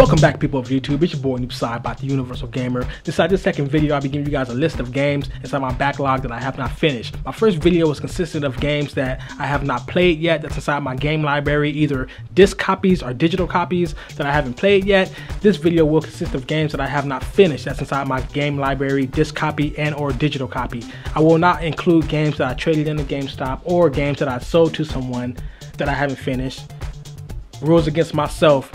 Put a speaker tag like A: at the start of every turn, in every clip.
A: Welcome back, people of YouTube. It's your boy Noopside about the Universal Gamer. Inside this second video, I'll be giving you guys a list of games inside my backlog that I have not finished. My first video was consistent of games that I have not played yet that's inside my game library, either disc copies or digital copies that I haven't played yet. This video will consist of games that I have not finished that's inside my game library, disc copy and or digital copy. I will not include games that I traded in the GameStop or games that I sold to someone that I haven't finished. Rules against myself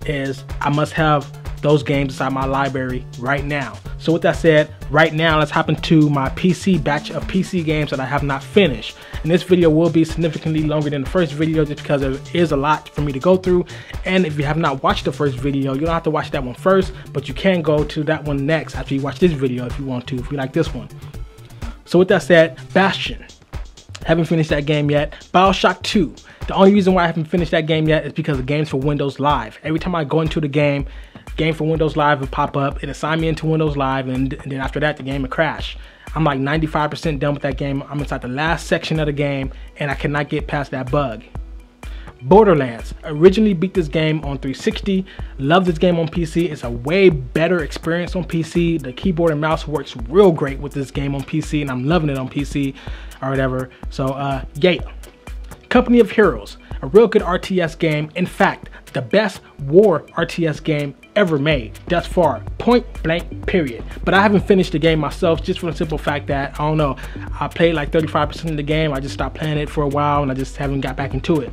A: is I must have those games inside my library right now. So with that said, right now let's hop into my PC batch of PC games that I have not finished. And this video will be significantly longer than the first video just because there is a lot for me to go through. And if you have not watched the first video, you don't have to watch that one first, but you can go to that one next after you watch this video if you want to, if you like this one. So with that said, Bastion. Haven't finished that game yet. BIOSHOCK 2. The only reason why I haven't finished that game yet is because the game's for Windows Live. Every time I go into the game for Windows Live will pop up. It assign me into Windows Live, and then after that, the game will crash. I'm like 95% done with that game. I'm inside the last section of the game, and I cannot get past that bug. Borderlands. Originally beat this game on 360. Love this game on PC. It's a way better experience on PC. The keyboard and mouse works real great with this game on PC, and I'm loving it on PC or whatever. So yeah. Company of Heroes, a real good RTS game. In fact, the best war RTS game ever made thus far, point blank period. But I haven't finished the game myself just for the simple fact that, I don't know, I played like 35% of the game. I just stopped playing it for a while and I just haven't got back into it.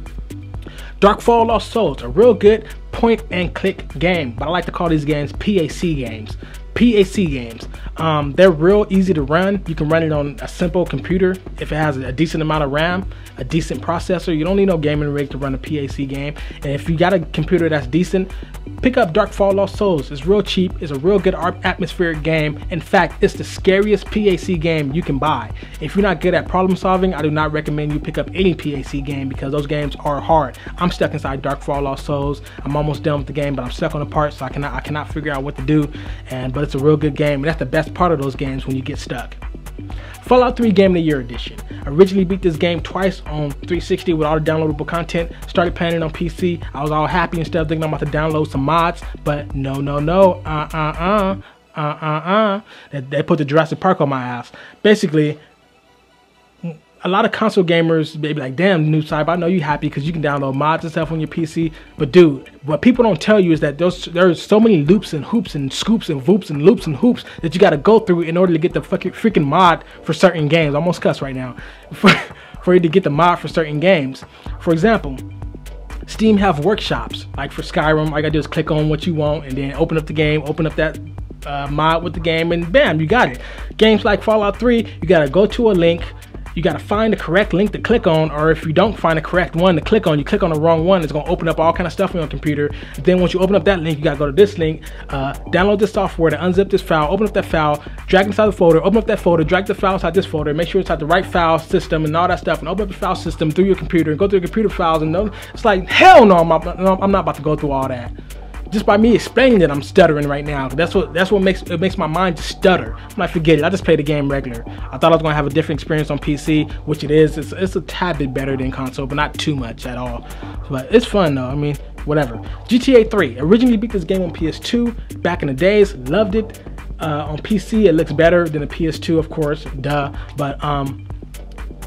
A: Darkfall Lost Souls, a real good point and click game, but I like to call these games PAC games. PAC games. They're real easy to run. You can run it on a simple computer if it has a decent amount of RAM, a decent processor. You don't need no gaming rig to run a PAC game. And if you got a computer that's decent, pick up Darkfall Lost Souls. It's real cheap. It's a real good atmospheric game. In fact, it's the scariest PAC game you can buy. If you're not good at problem solving, I do not recommend you pick up any PAC game because those games are hard. I'm stuck inside Darkfall Lost Souls. I'm almost done with the game, but I'm stuck on a part, so I cannot figure out what to do. But it's a real good game, and that's the best part of those games when you get stuck. Fallout 3 Game of the Year Edition. Originally beat this game twice on 360 with all the downloadable content. Started playing it on PC. I was all happy instead of thinking I'm about to download some mods, but no. They put the Jurassic Park on my ass. Basically, a lot of console gamers, they be like, damn, Noopside, I know you happy because you can download mods and stuff on your PC. But dude, what people don't tell you is that there's so many loops and hoops and scoops and voops and loops and hoops that you got to go through in order to get the freaking mod for certain games. I almost cuss right now. For you to get the mod for certain games. For example, Steam have workshops. Like for Skyrim, all you gotta do is click on what you want and then open up the game, open up that mod with the game, and bam, you got it. Games like Fallout 3, you gotta go to a link. You got to find the correct link to click on, or if you don't find the correct one to click on, you click on the wrong one, it's going to open up all kind of stuff on your computer. Then once you open up that link, you got to go to this link, download this software to unzip this file, open up that file, drag inside the folder, open up that folder, drag the file inside this folder, make sure it's at the right file system and all that stuff, and open up the file system through your computer and go through your computer files. And it's like, hell no, I'm not about to go through all that. Just by me explaining it, I'm stuttering right now. That's what makes my mind just stutter. I'm like, forget it. I just play the game regular. I thought I was gonna have a different experience on PC, which it is. It's a tad bit better than console, but not too much at all. But it's fun though. I mean, whatever. GTA 3. Originally beat this game on PS2 back in the days. Loved it. On PC, it looks better than the PS2, of course. Duh. But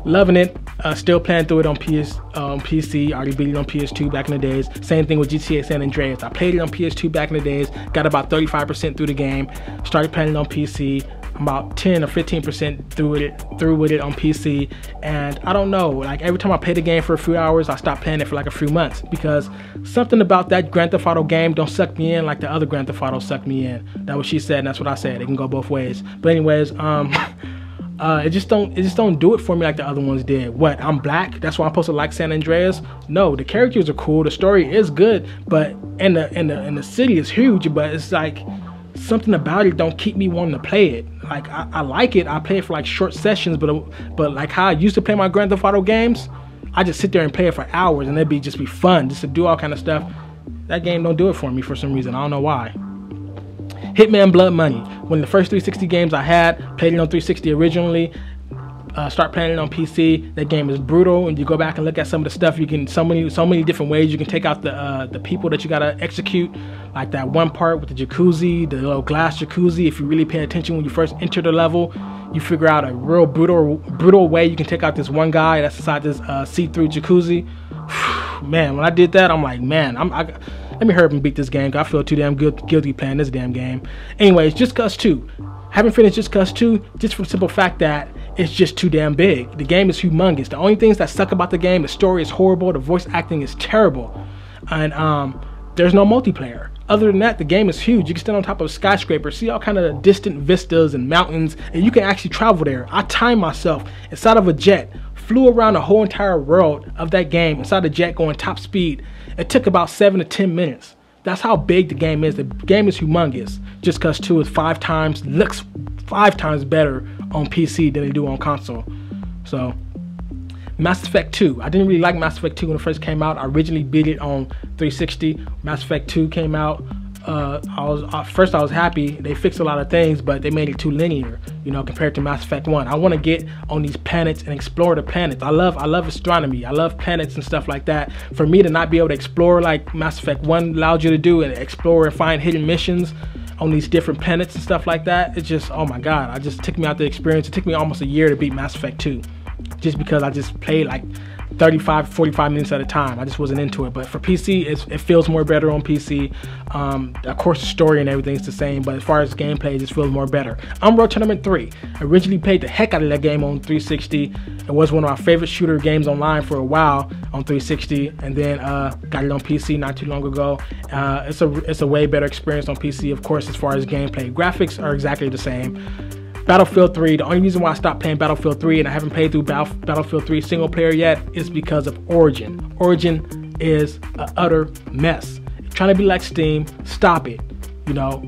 A: loving it. Still playing through it on PC. Already beat it on PS2 back in the days. Same thing with GTA San Andreas. I played it on PS2 back in the days. Got about 35% through the game. Started playing it on PC. I'm about 10 or 15% through with it on PC. And I don't know, like every time I play the game for a few hours, I stop playing it for like a few months because something about that Grand Theft Auto game don't suck me in like the other Grand Theft Auto sucked me in. That's what she said, and that's what I said. It can go both ways. But anyways, it just don't do it for me like the other ones did. What, I'm black, that's why I'm supposed to like San Andreas? No, the characters are cool, the story is good, but and the city is huge, but it's like something about it don't keep me wanting to play it. Like I like it, I play it for like short sessions, but like how I used to play my Grand Theft Auto games, I just sit there and play it for hours and it'd just be fun just to do all kind of stuff. That game don't do it for me for some reason. I don't know why. Hitman Blood Money. One of the first 360 games I had, played it on 360 originally. start playing it on PC, that game is brutal. And you go back and look at some of the stuff, you can so many different ways you can take out the people that you gotta execute. Like that one part with the jacuzzi, the little glass jacuzzi. If you really pay attention when you first enter the level, you figure out a real brutal way you can take out this one guy that's inside this see-through jacuzzi. Man, when I did that, I'm like, man, let me hurry up and beat this game, 'cause I feel too damn guilty playing this damn game. Anyways, Just Cause 2. Haven't finished Just Cause 2 just for the simple fact that it's just too damn big. The game is humongous. The only things that suck about the game, the story is horrible, the voice acting is terrible, and there's no multiplayer. Other than that, the game is huge. You can stand on top of a skyscraper, see all kind of distant vistas and mountains, and you can actually travel there. I timed myself inside of a jet, flew around the whole entire world of that game inside the jet going top speed. It took about 7 to 10 minutes. That's how big the game is. The game is humongous. Just Cause 2 is looks 5 times better on PC than they do on console. So, Mass Effect 2. I didn't really like Mass Effect 2 when it first came out. I originally beat it on 360. Mass Effect 2 came out. First I was happy. They fixed a lot of things, but they made it too linear, you know, compared to Mass Effect 1. I want to get on these planets and explore the planets. I love astronomy. I love planets and stuff like that. For me to not be able to explore like Mass Effect 1 allowed you to do, and explore and find hidden missions on these different planets and stuff like that, it's just, oh my god, it just took me out the experience. It took me almost a year to beat Mass Effect 2, just because I just played like 35-45 minutes at a time. I just wasn't into it. But for PC, it feels more better on PC. Of course, the story and everything's the same, but as far as gameplay, it just feels more better. Unreal Tournament 3. I originally played the heck out of that game on 360. It was one of my favorite shooter games online for a while on 360, and then got it on PC not too long ago. It's a way better experience on PC, of course, as far as gameplay. Graphics are exactly the same. Battlefield 3, the only reason why I stopped playing Battlefield 3 and I haven't played through Battlefield 3 single player yet is because of Origin. Origin is an utter mess. Trying to be like Steam, stop it, you know.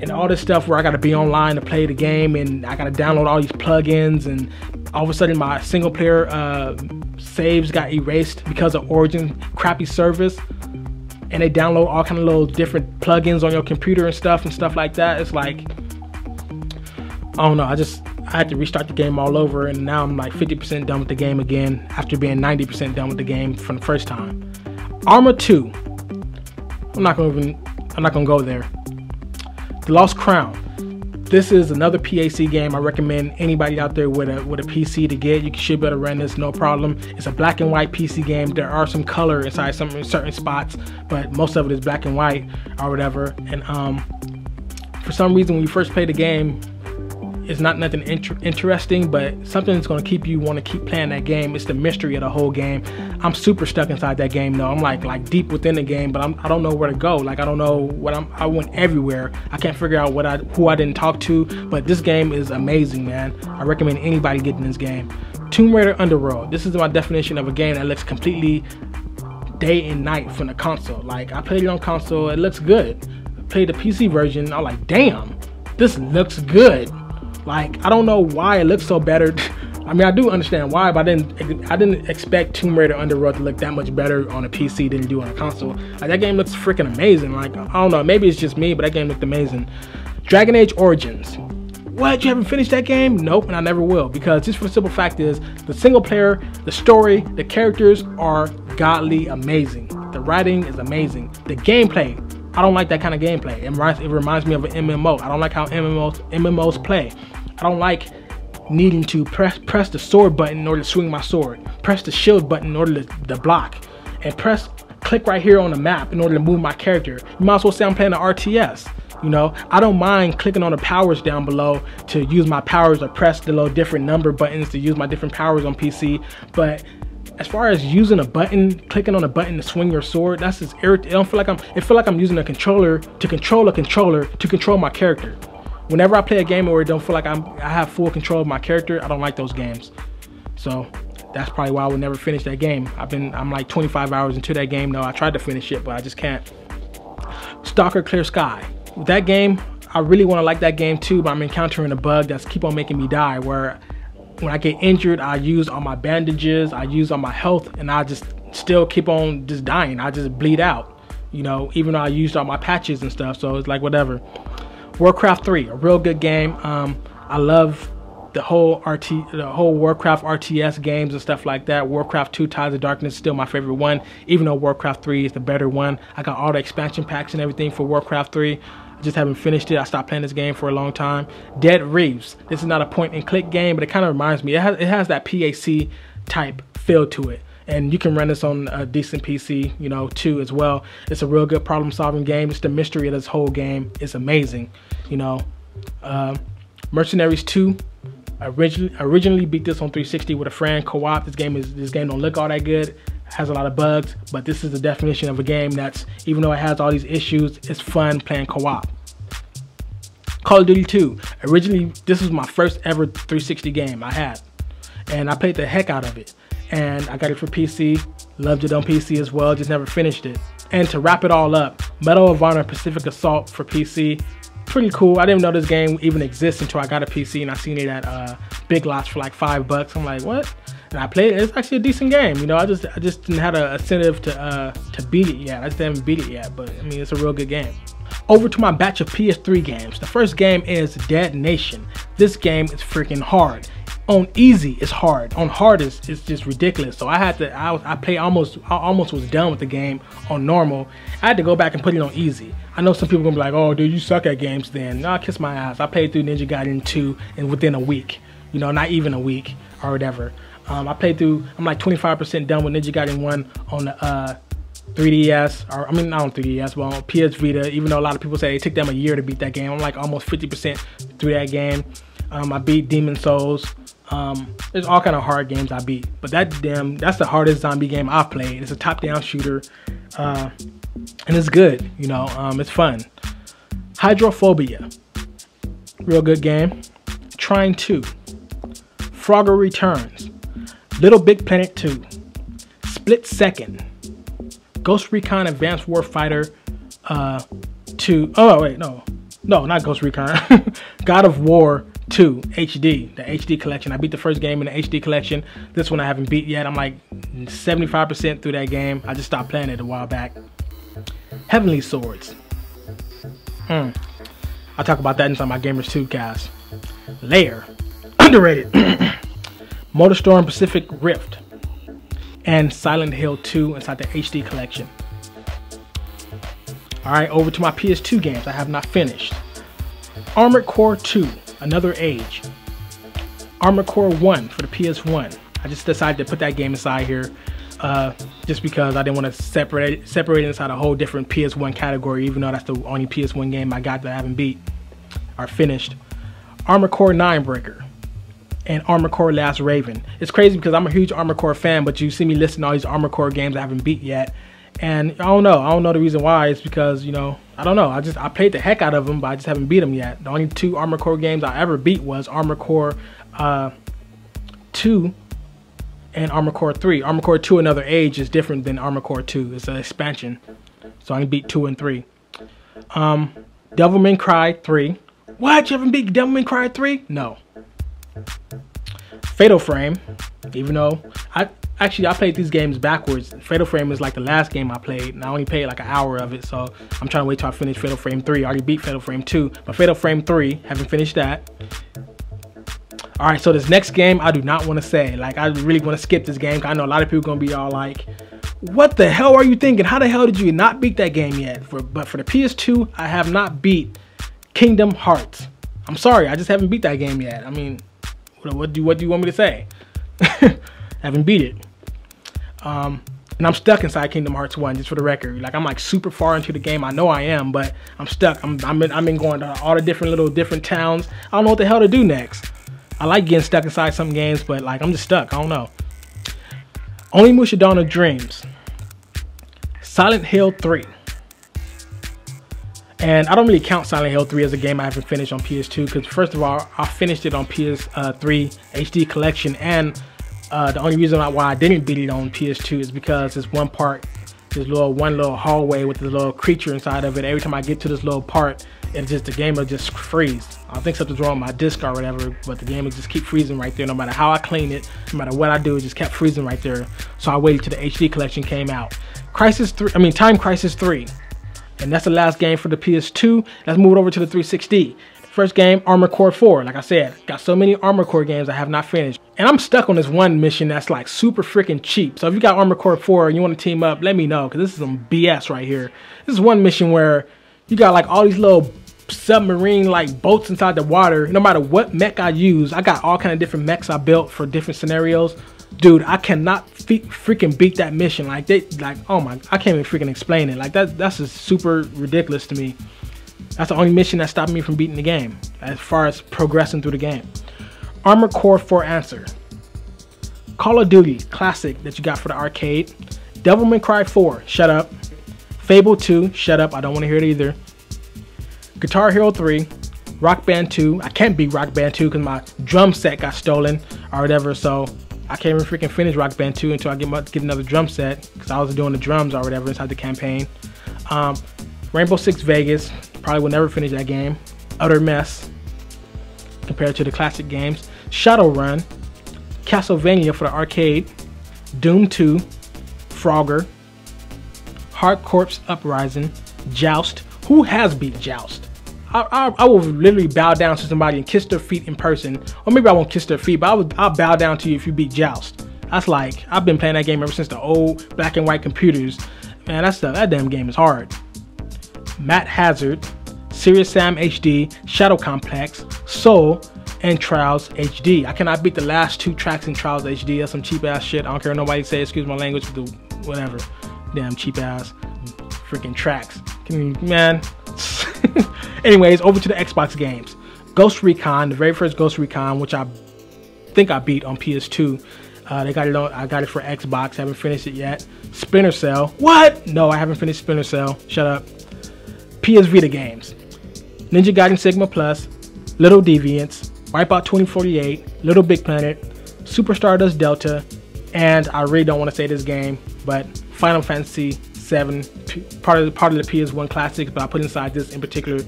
A: And all this stuff where I gotta be online to play the game, and I gotta download all these plugins, and all of a sudden my single player saves got erased because of Origin crappy service. And they download all kind of little different plugins on your computer and stuff like that. It's like, I don't know, I had to restart the game all over, and now I'm like 50% done with the game again after being 90% done with the game from the first time. Arma 2. I'm not gonna go there. The Lost Crown. This is another PAC game I recommend anybody out there with a PC to get. You should be able to run this, no problem. It's a black and white PC game. There are some color inside some certain spots, but most of it is black and white or whatever. And for some reason, when you first play the game, it's not nothing interesting, but something that's going to keep you want to keep playing that game. It's the mystery of the whole game. I'm super stuck inside that game though. I'm like deep within the game, but I don't know where to go. Like, I don't know what I went everywhere. I can't figure out who I didn't talk to, but this game is amazing, man. I recommend anybody getting this game. Tomb Raider Underworld. This is my definition of a game that looks completely day and night from the console. Like, I played it on console, it looks good. I played the PC version, I'm like, damn, this looks good. Like, I don't know why it looks so better. I mean, I do understand why, but I didn't expect Tomb Raider Underworld to look that much better on a PC than it do on a console. Like, that game looks freaking amazing. Like, I don't know, maybe it's just me, but that game looked amazing. Dragon Age Origins. What, you haven't finished that game? Nope, and I never will, because just for the simple fact is, the single player, the story, the characters are godly amazing. The writing is amazing. The gameplay, I don't like that kind of gameplay. It reminds me of an MMO. I don't like how MMOs play. I don't like needing to press the sword button in order to swing my sword, press the shield button in order to block, and click right here on the map in order to move my character. You might as well say I'm playing an RTS. You know, I don't mind clicking on the powers down below to use my powers, or press the little different number buttons to use my different powers on PC, but as far as using a button, clicking on a button to swing your sword, that's just irritating. It feel like I'm using a controller to control a controller to control my character. Whenever I play a game where it don't feel like I have full control of my character, I don't like those games. So that's probably why I would never finish that game. I'm like 25 hours into that game though. I tried to finish it, but I just can't. Stalker Clear Sky. With that game, I really want to like that game too, but I'm encountering a bug that's keep on making me die, where when I get injured, I use all my bandages, I use all my health, and I just still keep on just dying. I just bleed out, you know, even though I used all my patches and stuff. So it's like, whatever. Warcraft 3, a real good game. I love the whole Warcraft RTS games and stuff like that. Warcraft 2 Tides of Darkness is still my favorite one, even though Warcraft 3 is the better one. I got all the expansion packs and everything for Warcraft 3. I just haven't finished it. I stopped playing this game for a long time. Dead Reefs. This is not a point and click game, but it kind of reminds me. It has that PAC type feel to it. And you can run this on a decent PC, you know, too, as well. It's a real good problem-solving game. Just the mystery of this whole game is amazing, you know. Mercenaries 2. Originally beat this on 360 with a friend, co-op. This game don't look all that good. Has a lot of bugs, but this is the definition of a game that's, even though it has all these issues, it's fun playing co-op. Call of Duty 2. Originally, this was my first ever 360 game I had, and I played the heck out of it. And I got it for PC, loved it on PC as well, just never finished it. And to wrap it all up, Medal of Honor Pacific Assault for PC. Pretty cool. I didn't know this game even exists until I got a PC and I seen it at Big Lots for like $5. I'm like, what? And I played it. It's actually a decent game. You know, I just didn't have an incentive to beat it yet. I just haven't beat it yet, but I mean, it's a real good game. Over to my batch of PS3 games. The first game is Dead Nation. This game is freaking hard. On easy, it's hard. On hard, it's just ridiculous. So I played almost was done with the game on normal. I had to go back and put it on easy. I know some people gonna be like, oh dude, you suck at games then. No, kiss my ass. I played through Ninja Gaiden 2 within a week. You know, not even a week or whatever. I played through, I'm like 25% done with Ninja Gaiden 1 on the 3DS, or I mean not on 3DS, but on PS Vita, even though a lot of people say it took them a year to beat that game. I'm like almost 50% through that game. I beat Demon Souls. There's all kind of hard games I beat, but that's the hardest zombie game I've played. It's a top-down shooter, and it's good, you know, it's fun. Hydrophobia, real good game. Trine 2, Frogger Returns, Little Big Planet 2, Split Second, Ghost Recon Advanced Warfighter 2. Oh wait, no, not Ghost Recon. God of War 2 HD, the HD collection. I beat the first game in the HD collection. This one I haven't beat yet. I'm like 75% through that game. I just stopped playing it a while back. Heavenly Swords. I'll talk about that inside my Gamers 2 cast. Lair. Underrated. MotorStorm Pacific Rift. And Silent Hill 2 inside the HD collection. Alright, over to my PS2 games I have not finished. Armored Core 2, Another Age. Armored Core 1 for the PS1. I just decided to put that game aside here just because I didn't want to separate it inside a whole different PS1 category, even though that's the only PS1 game I got that I haven't beat or finished. Armored Core 9 Breaker and Armored Core Last Raven. It's crazy because I'm a huge Armored Core fan, but you see me listing all these Armored Core games I haven't beat yet. And I don't know the reason why. It's because, you know, I don't know. I played the heck out of them, but I just haven't beat them yet. The only 2 Armored Core games I ever beat was Armored Core 2 and Armored Core 3. Armored Core 2 Another Age is different than Armored Core 2. It's an expansion. So I can beat 2 and 3. Devil May Cry 3. What? You haven't beat Devil May Cry 3? No. Fatal Frame. Even though I played these games backwards. Fatal Frame is like the last game I played, and I only played like an hour of it, so I'm trying to wait till I finish Fatal Frame 3. I already beat Fatal Frame 2, but Fatal Frame 3, haven't finished that. Alright, so this next game, I do not want to say. Like, I really want to skip this game, because I know a lot of people are going to be all like, what the hell are you thinking? How the hell did you not beat that game yet? But for the PS2, I have not beat Kingdom Hearts. I'm sorry, I just haven't beat that game yet. I mean, what do you want me to say? Haven't beat it. And I'm stuck inside Kingdom Hearts 1, just for the record. Like, I'm like super far into the game. I know I am, but I'm stuck. I've been going to all the different towns. I don't know what the hell to do next. I like getting stuck inside some games, but like, I'm just stuck. I don't know. Onimusha Dawn of Dreams. Silent Hill 3. And I don't really count Silent Hill 3 as a game I haven't finished on PS2, because first of all, I finished it on PS3 HD collection, and the only reason why I didn't beat it on PS2 is because there's one part, there's one little hallway with the little creature inside of it. Every time I get to this little part, the game will just freeze. I think something's wrong with my disc or whatever, but the game will just keep freezing right there. No matter how I clean it, no matter what I do, it just kept freezing right there. So I waited till the HD collection came out. Time Crisis 3. And that's the last game for the PS2. Let's move it over to the 360. First game, Armored Core 4. Like I said, got so many Armored Core games I have not finished. And I'm stuck on this one mission that's like super freaking cheap. So if you got Armored Core 4 and you want to team up, let me know, because this is some BS right here. This is one mission where you got like all these little submarine like boats inside the water. No matter what mech I use, I got all kind of different mechs I built for different scenarios. Dude, I cannot freaking beat that mission. Like oh my, I can't even freaking explain it. Like that's just super ridiculous to me. That's the only mission that stopped me from beating the game as far as progressing through the game. Armored Core 4 answer. Call of Duty classic that you got for the arcade. Devil May Cry 4, shut up. Fable 2, shut up, I don't want to hear it either. Guitar Hero 3, Rock Band 2. I can't beat Rock Band 2 because my drum set got stolen or whatever, so I can't even freaking finish Rock Band 2 until I get another drum set, because I was doing the drums or whatever inside the campaign. Rainbow Six Vegas, probably will never finish that game. Utter mess compared to the classic games. Shadowrun, Castlevania for the arcade, Doom 2, Frogger, Hard Corps Uprising, Joust. Who has beat Joust? I will literally bow down to somebody and kiss their feet in person. Or maybe I won't kiss their feet, but I'll bow down to you if you beat Joust. That's like, I've been playing that game ever since the old black and white computers. Man, that damn game is hard. Matt Hazard, Serious Sam HD, Shadow Complex, Soul, and Trials HD. I cannot beat the last 2 tracks in Trials HD. That's some cheap ass shit. I don't care what nobody say, excuse my language, whatever. Damn cheap ass freaking tracks. Man. Anyways, over to the Xbox games. Ghost Recon, the very first Ghost Recon, which I think I beat on PS2. I got it for Xbox, haven't finished it yet. Splinter Cell. What? No, I haven't finished Splinter Cell. Shut up. PS Vita games. Ninja Gaiden Sigma Plus, Little Deviants, Wipeout 2048, Little Big Planet, Super Stardust Delta, and I really don't want to say this game, but Final Fantasy 7, part of the PS1 classics, but I put inside this in particular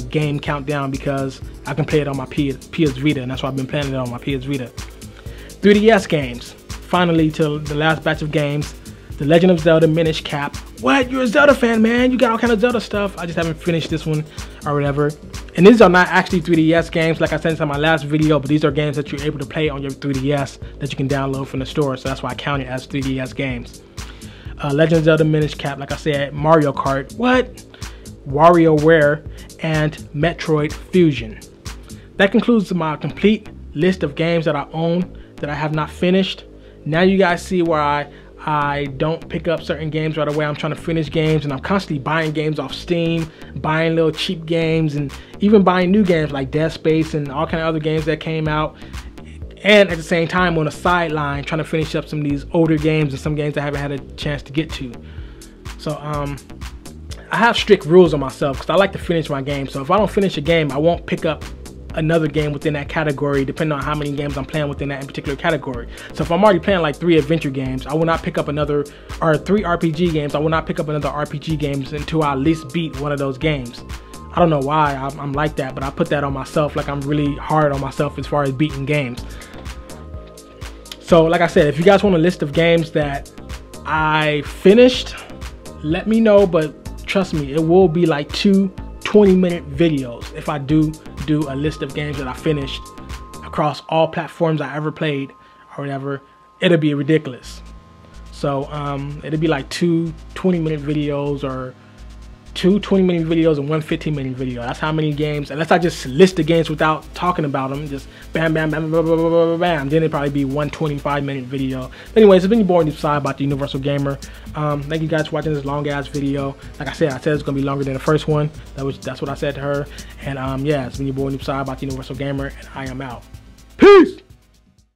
A: game countdown because I can play it on my PS Vita, and that's why I've been playing it on my PS Vita. 3DS games. Finally, to the last batch of games. The Legend of Zelda Minish Cap. What? You're a Zelda fan, man. You got all kind of Zelda stuff. I just haven't finished this one or whatever. And these are not actually 3DS games like I said in my last video, but these are games that you're able to play on your 3DS that you can download from the store. So that's why I count it as 3DS games. Legend of Zelda Minish Cap, like I said, Mario Kart. What? WarioWare and Metroid Fusion. That concludes my complete list of games that I own that I have not finished. Now you guys see where I don't pick up certain games right away. I'm trying to finish games, and I'm constantly buying games off Steam, buying little cheap games, and even buying new games like Dead Space and all kind of other games that came out. And at the same time, on the sideline, trying to finish up some of these older games and some games I haven't had a chance to get to. So I have strict rules on myself because I like to finish my game. So if I don't finish a game, I won't pick up another game within that category, depending on how many games I'm playing within that particular category. So if I'm already playing like 3 adventure games, I will not pick up another, or 3 RPG games, I will not pick up another RPG games until I at least beat one of those games. I don't know why I'm like that, but I put that on myself. Like, I'm really hard on myself as far as beating games. So like I said, if you guys want a list of games that I finished, let me know, but trust me, it will be like 2 20-minute videos if I do a list of games that I finished across all platforms I ever played or whatever. It'll be ridiculous. So it'll be like 2 20-minute videos, or 2 20-minute videos and 1 15-minute video. That's how many games, unless I just list the games without talking about them, just bam bam bam bam bam bam, bam, bam, then it'd probably be 1 25-minute video. Anyways, it's been your boy Side about the Universal Gamer. Thank you guys for watching this long ass video. Like I said it's gonna be longer than the first one. That's what I said to her. And yeah, it's been your boy Side about the Universal Gamer, and I am out. Peace.